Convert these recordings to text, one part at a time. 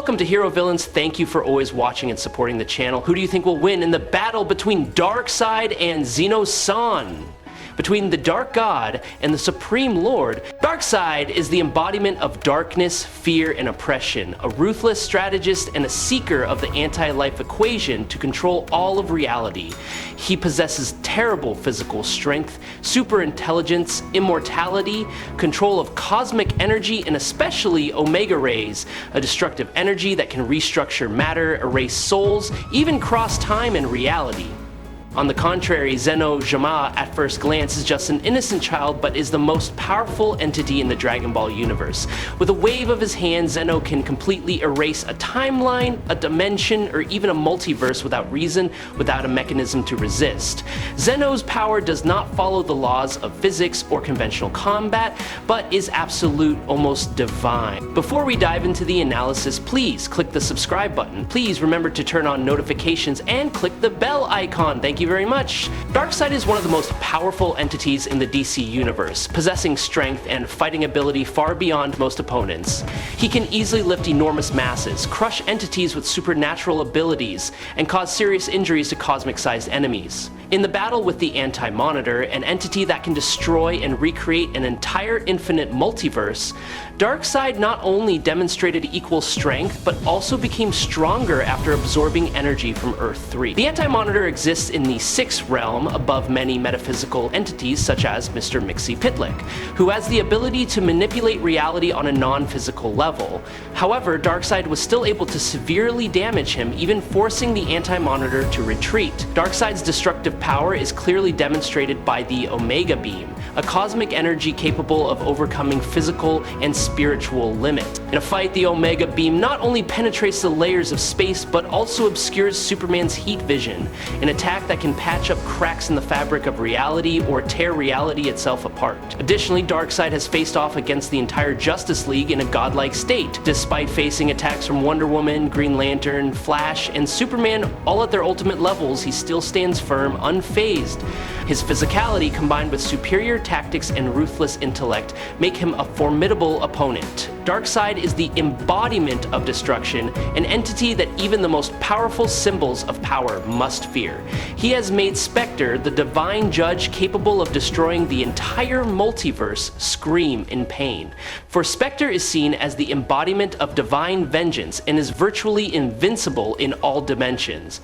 Welcome to Hero Villains. Thank you for always watching and supporting the channel. Who do you think will win in the battle between Darkseid and Zeno San? Between the Dark God and the Supreme Lord, Darkseid is the embodiment of darkness, fear, and oppression, a ruthless strategist and a seeker of the anti-life equation to control all of reality. He possesses terrible physical strength, super intelligence, immortality, control of cosmic energy, and especially omega rays, a destructive energy that can restructure matter, erase souls, even cross time and reality. On the contrary, Zeno-sama at first glance is just an innocent child, but is the most powerful entity in the Dragon Ball universe. With a wave of his hand, Zeno can completely erase a timeline, a dimension, or even a multiverse without reason, without a mechanism to resist. Zeno's power does not follow the laws of physics or conventional combat, but is absolute, almost divine. Before we dive into the analysis, please click the subscribe button. Please remember to turn on notifications and click the bell icon. Thank you very much. Darkseid is one of the most powerful entities in the DC universe, possessing strength and fighting ability far beyond most opponents. He can easily lift enormous masses, crush entities with supernatural abilities, and cause serious injuries to cosmic-sized enemies. In the battle with the Anti-Monitor, an entity that can destroy and recreate an entire infinite multiverse, Darkseid not only demonstrated equal strength, but also became stronger after absorbing energy from Earth-3. The Anti-Monitor exists in the 6th realm above many metaphysical entities such as Mr. Mxyzptlk, who has the ability to manipulate reality on a non-physical level. However, Darkseid was still able to severely damage him, even forcing the Anti-Monitor to retreat. Darkseid's destructive power is clearly demonstrated by the Omega Beam, a cosmic energy capable of overcoming physical and spiritual limits. In a fight, the Omega Beam not only penetrates the layers of space, but also obscures Superman's heat vision, an attack that can patch up cracks in the fabric of reality or tear reality itself apart. Additionally, Darkseid has faced off against the entire Justice League in a godlike state. Despite facing attacks from Wonder Woman, Green Lantern, Flash, and Superman all at their ultimate levels, he still stands firm, unfazed. His physicality combined with superior tactics and ruthless intellect make him a formidable opponent. Darkseid is the embodiment of destruction, an entity that even the most powerful symbols of power must fear. He has made Spectre, the divine judge capable of destroying the entire multiverse, scream in pain. For Spectre is seen as the embodiment of divine vengeance and is virtually invincible in all dimensions.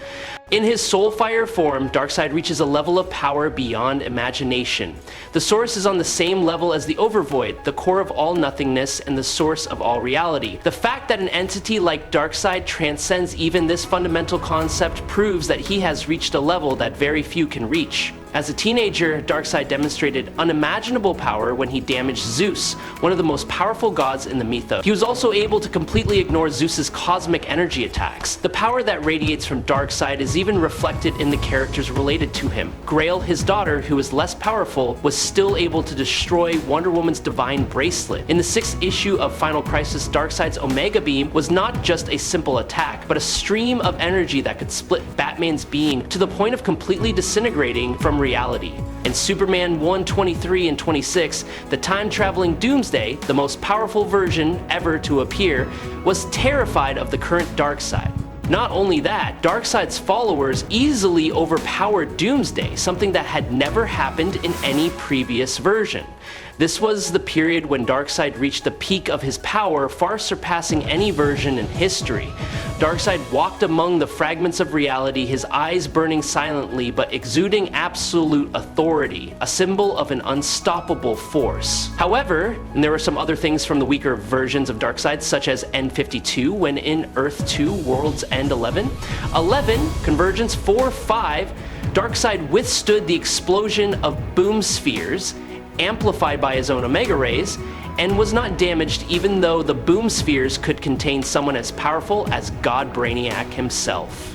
In his Soulfire form, Darkseid reaches a level of power beyond imagination. The source is on the same level as the Overvoid, the core of all nothingness and the source of all reality. The fact that an entity like Darkseid transcends even this fundamental concept proves that he has reached a level that very few can reach. As a teenager, Darkseid demonstrated unimaginable power when he damaged Zeus, one of the most powerful gods in the mythos. He was also able to completely ignore Zeus's cosmic energy attacks. The power that radiates from Darkseid is even reflected in the characters related to him. Grail, his daughter, who is less powerful, was still able to destroy Wonder Woman's divine bracelet. In the 6th issue of Final Crisis, Darkseid's Omega Beam was not just a simple attack, but a stream of energy that could split Batman's being to the point of completely disintegrating from reality. In Superman 1:23 and 26, the time-traveling Doomsday, the most powerful version ever to appear, was terrified of the current Darkseid. Not only that, Darkseid's followers easily overpowered Doomsday, something that had never happened in any previous version. This was the period when Darkseid reached the peak of his power, far surpassing any version in history. Darkseid walked among the fragments of reality, his eyes burning silently but exuding absolute authority, a symbol of an unstoppable force. However, and there were some other things from the weaker versions of Darkseid, such as N52 when in Earth 2 World's End 11, Convergence 4-5, Darkseid withstood the explosion of boom spheres, amplified by his own omega rays, and was not damaged even though the boom spheres could contain someone as powerful as God Brainiac himself.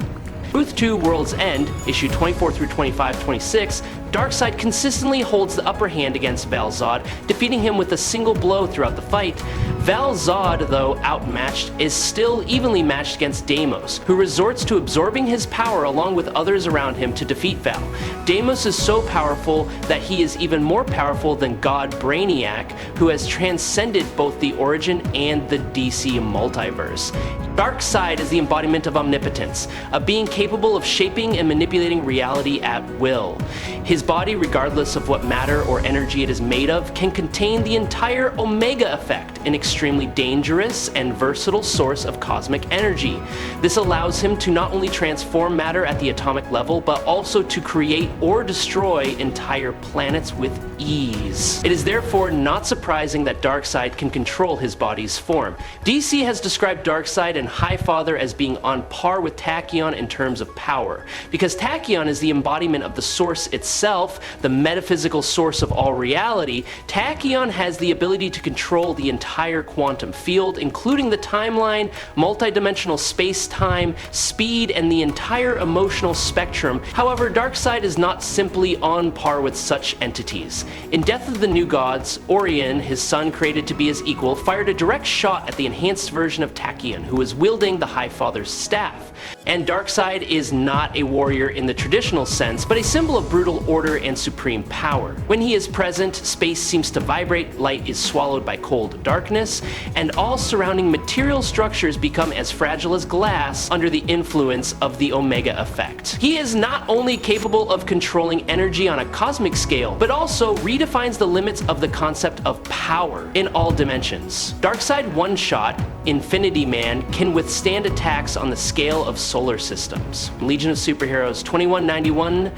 Earth 2 World's End, issue 24 through 25-26, Darkseid consistently holds the upper hand against Val-Zod, defeating him with a single blow throughout the fight. Val-Zod, though outmatched, is still evenly matched against Deimos, who resorts to absorbing his power along with others around him to defeat Val. Deimos is so powerful that he is even more powerful than God Brainiac, who has transcended both the origin and the DC multiverse. Darkseid is the embodiment of omnipotence, a being capable of shaping and manipulating reality at will. His body, regardless of what matter or energy it is made of, can contain the entire Omega effect, an extremely dangerous and versatile source of cosmic energy. This allows him to not only transform matter at the atomic level, but also to create or destroy entire planets with ease. It is therefore not surprising that Darkseid can control his body's form. DC has described Darkseid and Highfather as being on par with Tachyon in terms of power, because Tachyon is the embodiment of the source itself, the metaphysical source of all reality. Tachyon has the ability to control the entire quantum field, including the timeline, multidimensional space-time, speed, and the entire emotional spectrum. However, Darkseid is not simply on par with such entities. In Death of the New Gods, Orion, his son created to be his equal, fired a direct shot at the enhanced version of Tachyon, who was wielding the Highfather's staff. And Darkseid is not a warrior in the traditional sense, but a symbol of brutal order and supreme power. When he is present, space seems to vibrate, light is swallowed by cold darkness, and all surrounding material structures become as fragile as glass under the influence of the Omega effect. He is not only capable of controlling energy on a cosmic scale, but also redefines the limits of the concept of power in all dimensions. Darkseid one-shot, Infinity Man, can withstand attacks on the scale of solar systems. Legion of Superheroes 2191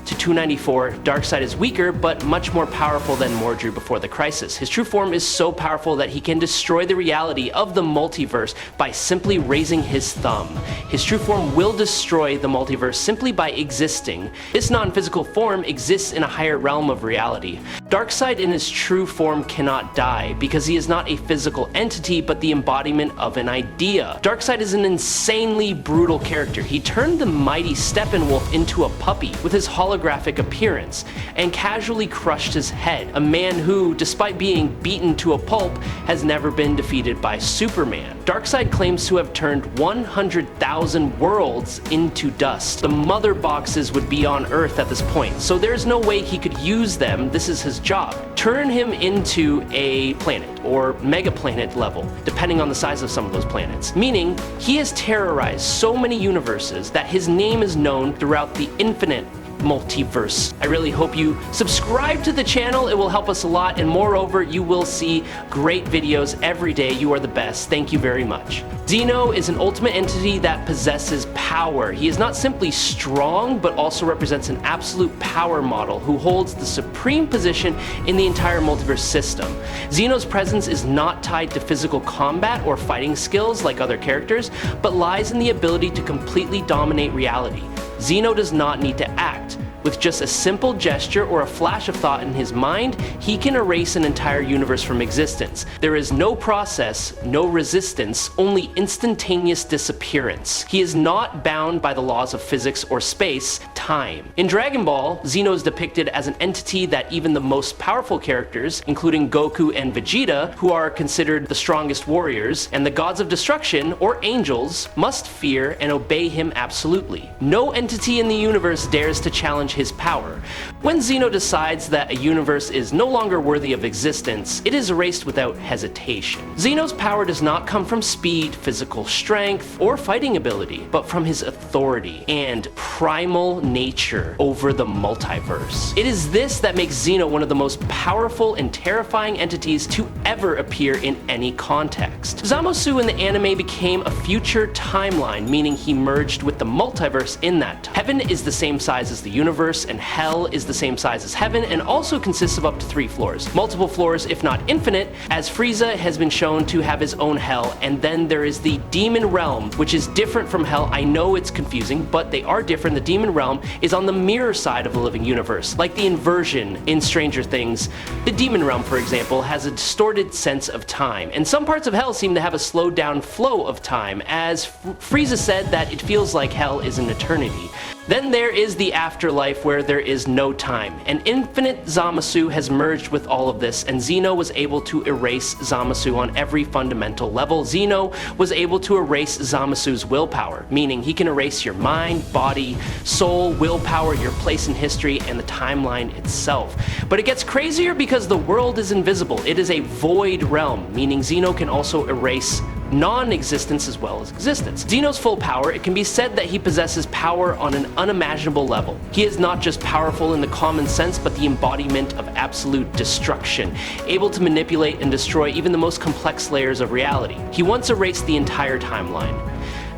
to 294, Darkseid is weaker but much more powerful than Mordru before the crisis. His true form is so powerful that he can destroy the reality of the multiverse by simply raising his thumb. His true form will destroy the multiverse simply by existing. This non-physical form exists in a higher realm of reality. Darkseid in his true form cannot die because he is not a physical entity but the embodiment of an idea. Darkseid is an insanely brutal character. He turned the mighty Steppenwolf into a puppy with his holographic appearance and casually crushed his head, a man who, despite being beaten to a pulp, has never been defeated by Superman. Darkseid claims to have turned 100,000 worlds into dust. The mother boxes would be on Earth at this point, so there's no way he could use them. This is his job. Turn him into a planet or megaplanet level, depending on the size of some of those planets. Meaning, he has terrorized so many universes that his name is known throughout the infinite multiverse. I really hope you subscribe to the channel. It will help us a lot, and moreover, you will see great videos every day. You are the best. Thank you very much. Zeno is an ultimate entity that possesses power. He is not simply strong, but also represents an absolute power model who holds the supreme position in the entire multiverse system. Zeno's presence is not tied to physical combat or fighting skills like other characters, but lies in the ability to completely dominate reality. Zeno does not need to act. With just a simple gesture or a flash of thought in his mind, he can erase an entire universe from existence. There is no process, no resistance, only instantaneous disappearance. He is not bound by the laws of physics or space, time. In Dragon Ball, Zeno is depicted as an entity that even the most powerful characters, including Goku and Vegeta, who are considered the strongest warriors, and the gods of destruction, or angels, must fear and obey him absolutely. No entity in the universe dares to challenge his power. When Zeno decides that a universe is no longer worthy of existence, it is erased without hesitation. Zeno's power does not come from speed, physical strength, or fighting ability, but from his authority and primal nature over the multiverse. It is this that makes Zeno one of the most powerful and terrifying entities to ever appear in any context. Zamosu in the anime became a future timeline, meaning he merged with the multiverse in that time. Heaven is the same size as the universe, and hell is the same size as heaven and also consists of up to 3 floors. Multiple floors, if not infinite, as Frieza has been shown to have his own hell, and then there is the demon realm, which is different from hell. I know it's confusing, but they are different. The demon realm is on the mirror side of the living universe, like the inversion in Stranger Things. The demon realm, for example, has a distorted sense of time, and some parts of hell seem to have a slowed down flow of time, as Frieza said that it feels like hell is an eternity. Then there is the afterlife where there is no time. An infinite Zamasu has merged with all of this, and Zeno was able to erase Zamasu on every fundamental level. Zeno was able to erase Zamasu's willpower, meaning he can erase your mind, body, soul, willpower, your place in history, and the timeline itself. But it gets crazier because the world is invisible. It is a void realm, meaning Zeno can also erase non-existence as well as existence. Zeno's full power, it can be said that he possesses power on an unimaginable level. He is not just powerful in the common sense, but the embodiment of absolute destruction, able to manipulate and destroy even the most complex layers of reality. He once erased the entire timeline.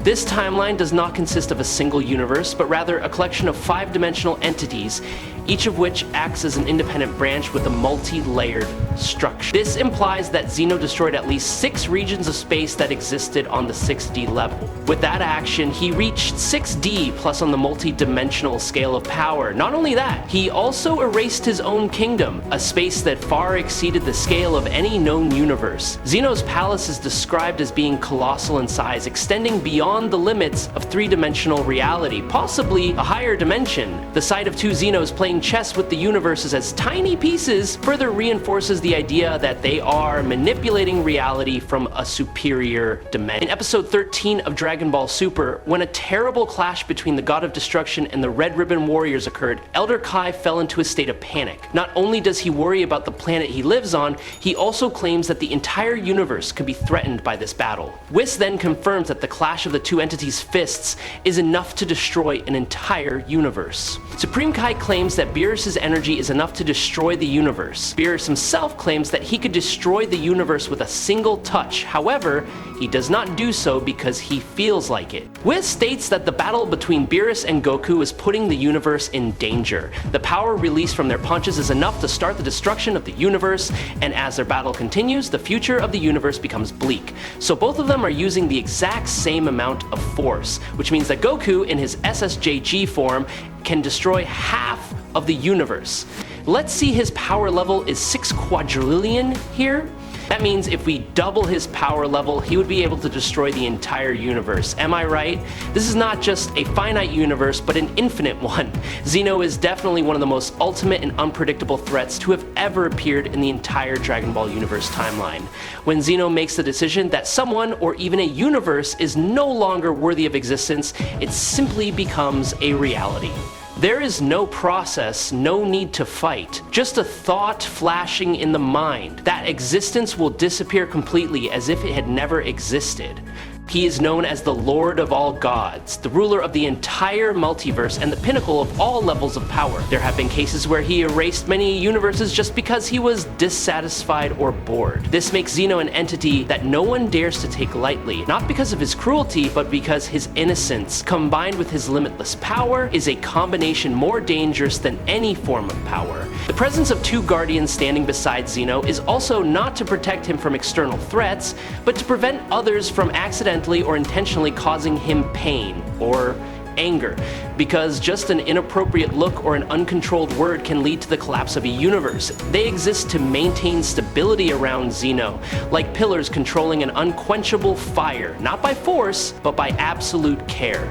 This timeline does not consist of a single universe, but rather a collection of 5-dimensional entities, each of which acts as an independent branch with a multi-layered structure. This implies that Zeno destroyed at least 6 regions of space that existed on the 6D level. With that action, he reached 6D plus on the multi-dimensional scale of power. Not only that, he also erased his own kingdom, a space that far exceeded the scale of any known universe. Zeno's palace is described as being colossal in size, extending beyond the limits of 3-dimensional reality, possibly a higher dimension. The sight of 2 Zenos playing chess with the universes as tiny pieces further reinforces the idea that they are manipulating reality from a superior dimension. In episode 13 of Dragon Ball Super, when a terrible clash between the God of Destruction and the Red Ribbon Warriors occurred, Elder Kai fell into a state of panic. Not only does he worry about the planet he lives on, he also claims that the entire universe could be threatened by this battle. Whis then confirms that the clash of the 2 entities' fists is enough to destroy an entire universe. Supreme Kai claims that Beerus' energy is enough to destroy the universe. Beerus himself claims that he could destroy the universe with a single touch. However, he does not do so because he feels like it. Whis states that the battle between Beerus and Goku is putting the universe in danger. The power released from their punches is enough to start the destruction of the universe, and as their battle continues, the future of the universe becomes bleak. So both of them are using the exact same amount of force, which means that Goku in his SSJG form can destroy half of the universe. Let's see, his power level is 6 quadrillion here. That means if we double his power level, he would be able to destroy the entire universe. Am I right? This is not just a finite universe, but an infinite one. Zeno is definitely one of the most ultimate and unpredictable threats to have ever appeared in the entire Dragon Ball universe timeline. When Zeno makes the decision that someone or even a universe is no longer worthy of existence, it simply becomes a reality. There is no process, no need to fight, just a thought flashing in the mind. That existence will disappear completely as if it had never existed. He is known as the Lord of all gods, the ruler of the entire multiverse and the pinnacle of all levels of power. There have been cases where he erased many universes just because he was dissatisfied or bored. This makes Zeno an entity that no one dares to take lightly, not because of his cruelty, but because his innocence, combined with his limitless power, is a combination more dangerous than any form of power. The presence of 2 guardians standing beside Zeno is also not to protect him from external threats, but to prevent others from accidentally or intentionally causing him pain or anger, because just an inappropriate look or an uncontrolled word can lead to the collapse of a universe. They exist to maintain stability around Zeno, like pillars controlling an unquenchable fire, not by force, but by absolute care.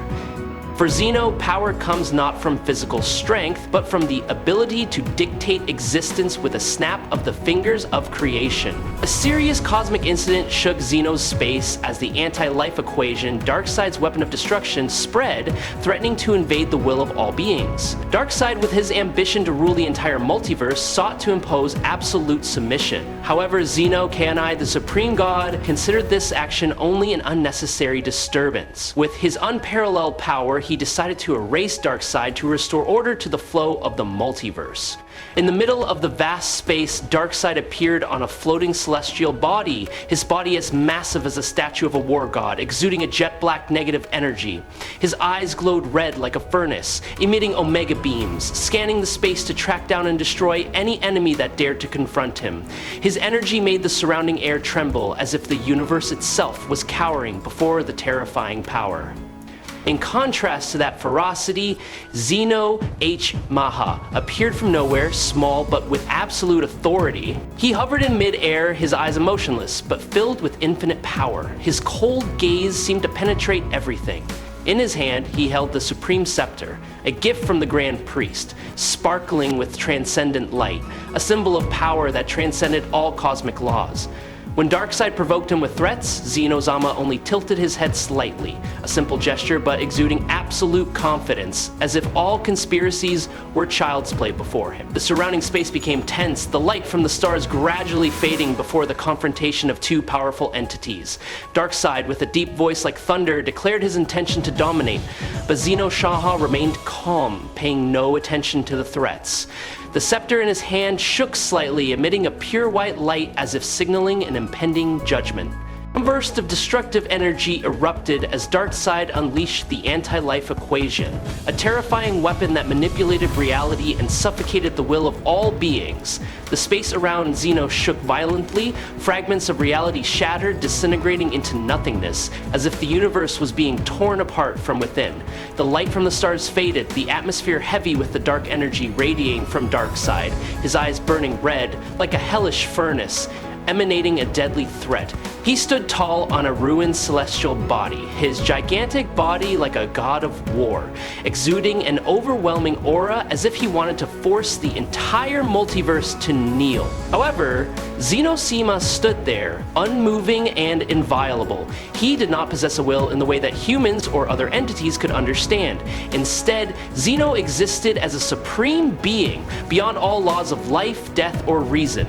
For Zeno, power comes not from physical strength, but from the ability to dictate existence with a snap of the fingers of creation. A serious cosmic incident shook Zeno's space as the anti-life equation, Darkseid's weapon of destruction, spread, threatening to invade the will of all beings. Darkseid, with his ambition to rule the entire multiverse, sought to impose absolute submission. However, Zeno, Kanai, the supreme god, considered this action only an unnecessary disturbance. With his unparalleled power, he decided to erase Darkseid to restore order to the flow of the multiverse. In the middle of the vast space, Darkseid appeared on a floating celestial body, his body as massive as a statue of a war god, exuding a jet black negative energy. His eyes glowed red like a furnace, emitting omega beams, scanning the space to track down and destroy any enemy that dared to confront him. His energy made the surrounding air tremble, as if the universe itself was cowering before the terrifying power. In contrast to that ferocity, Zeno H. Maha appeared from nowhere, small but with absolute authority. He hovered in mid-air, his eyes emotionless, but filled with infinite power. His cold gaze seemed to penetrate everything. In his hand, he held the Supreme Scepter, a gift from the Grand Priest, sparkling with transcendent light, a symbol of power that transcended all cosmic laws. When Darkseid provoked him with threats, Zeno-sama only tilted his head slightly, a simple gesture but exuding absolute confidence, as if all conspiracies were child's play before him. The surrounding space became tense, the light from the stars gradually fading before the confrontation of two powerful entities. Darkseid, with a deep voice like thunder, declared his intention to dominate, but Zeno-sama remained calm, paying no attention to the threats. The scepter in his hand shook slightly, emitting a pure white light as if signaling an impending judgment. A burst of destructive energy erupted as Darkseid unleashed the anti-life equation, a terrifying weapon that manipulated reality and suffocated the will of all beings. The space around Zeno shook violently, fragments of reality shattered, disintegrating into nothingness, as if the universe was being torn apart from within. The light from the stars faded, the atmosphere heavy with the dark energy radiating from Darkseid, his eyes burning red like a hellish furnace, emanating a deadly threat. He stood tall on a ruined celestial body, his gigantic body like a god of war, exuding an overwhelming aura as if he wanted to force the entire multiverse to kneel. However, Zeno-sama stood there, unmoving and inviolable. He did not possess a will in the way that humans or other entities could understand. Instead, Zeno existed as a supreme being, beyond all laws of life, death, or reason.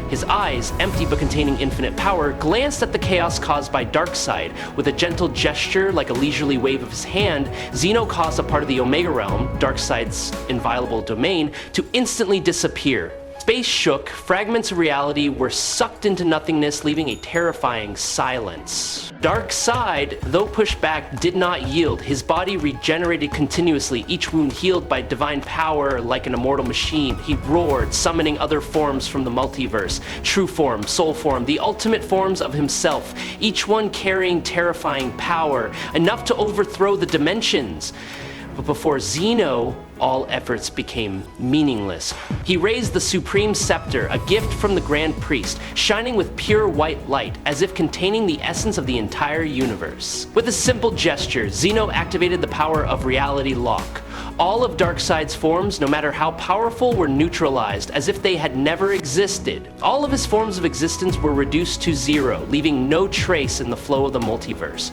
His eyes, empty but containing infinite power, glanced at the chaos caused by Darkseid. With a gentle gesture, like a leisurely wave of his hand, Zeno caused a part of the Omega Realm, Darkseid's inviolable domain, to instantly disappear. Space shook, fragments of reality were sucked into nothingness, leaving a terrifying silence. Darkseid, though pushed back, did not yield. His body regenerated continuously, each wound healed by divine power like an immortal machine. He roared, summoning other forms from the multiverse, true form, soul form, the ultimate forms of himself, each one carrying terrifying power, enough to overthrow the dimensions. But before Zeno, all efforts became meaningless. He raised the Supreme Scepter, a gift from the Grand Priest, shining with pure white light, as if containing the essence of the entire universe. With a simple gesture, Zeno activated the power of Reality Lock. All of Darkseid's forms, no matter how powerful, were neutralized, as if they had never existed. All of his forms of existence were reduced to zero, leaving no trace in the flow of the multiverse.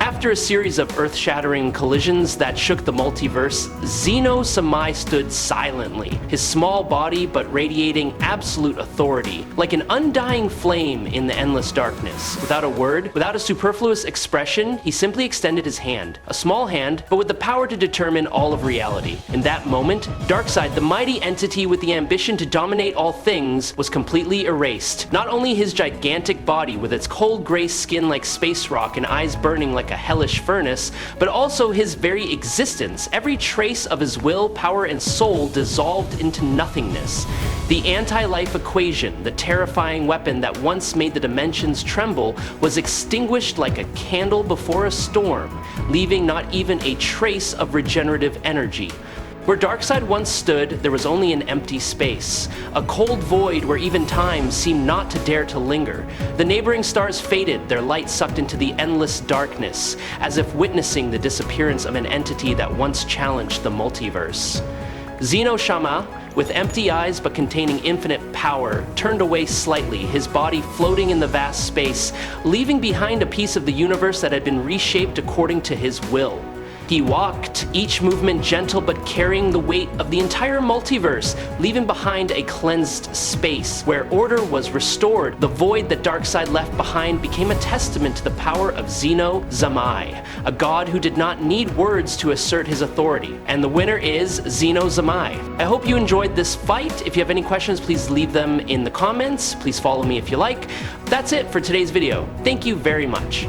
After a series of earth-shattering collisions that shook the multiverse, Zeno-sama stood silently, his small body but radiating absolute authority, like an undying flame in the endless darkness. Without a word, without a superfluous expression, he simply extended his hand. A small hand, but with the power to determine all of reality. In that moment, Darkseid, the mighty entity with the ambition to dominate all things, was completely erased. Not only his gigantic body with its cold gray skin like space rock and eyes burning like a hellish furnace, but also his very existence. Every trace of his will, power, and soul dissolved into nothingness. The anti-life equation, the terrifying weapon that once made the dimensions tremble, was extinguished like a candle before a storm, leaving not even a trace of regenerative energy. Where Darkseid once stood, there was only an empty space, a cold void where even time seemed not to dare to linger. The neighboring stars faded, their light sucked into the endless darkness, as if witnessing the disappearance of an entity that once challenged the multiverse. Zeno-sama, with empty eyes but containing infinite power, turned away slightly, his body floating in the vast space, leaving behind a piece of the universe that had been reshaped according to his will. He walked, each movement gentle but carrying the weight of the entire multiverse, leaving behind a cleansed space where order was restored. The void that Darkseid left behind became a testament to the power of Zeno-sama, a god who did not need words to assert his authority. And the winner is Zeno-sama. I hope you enjoyed this fight. If you have any questions, please leave them in the comments. Please follow me if you like. That's it for today's video. Thank you very much.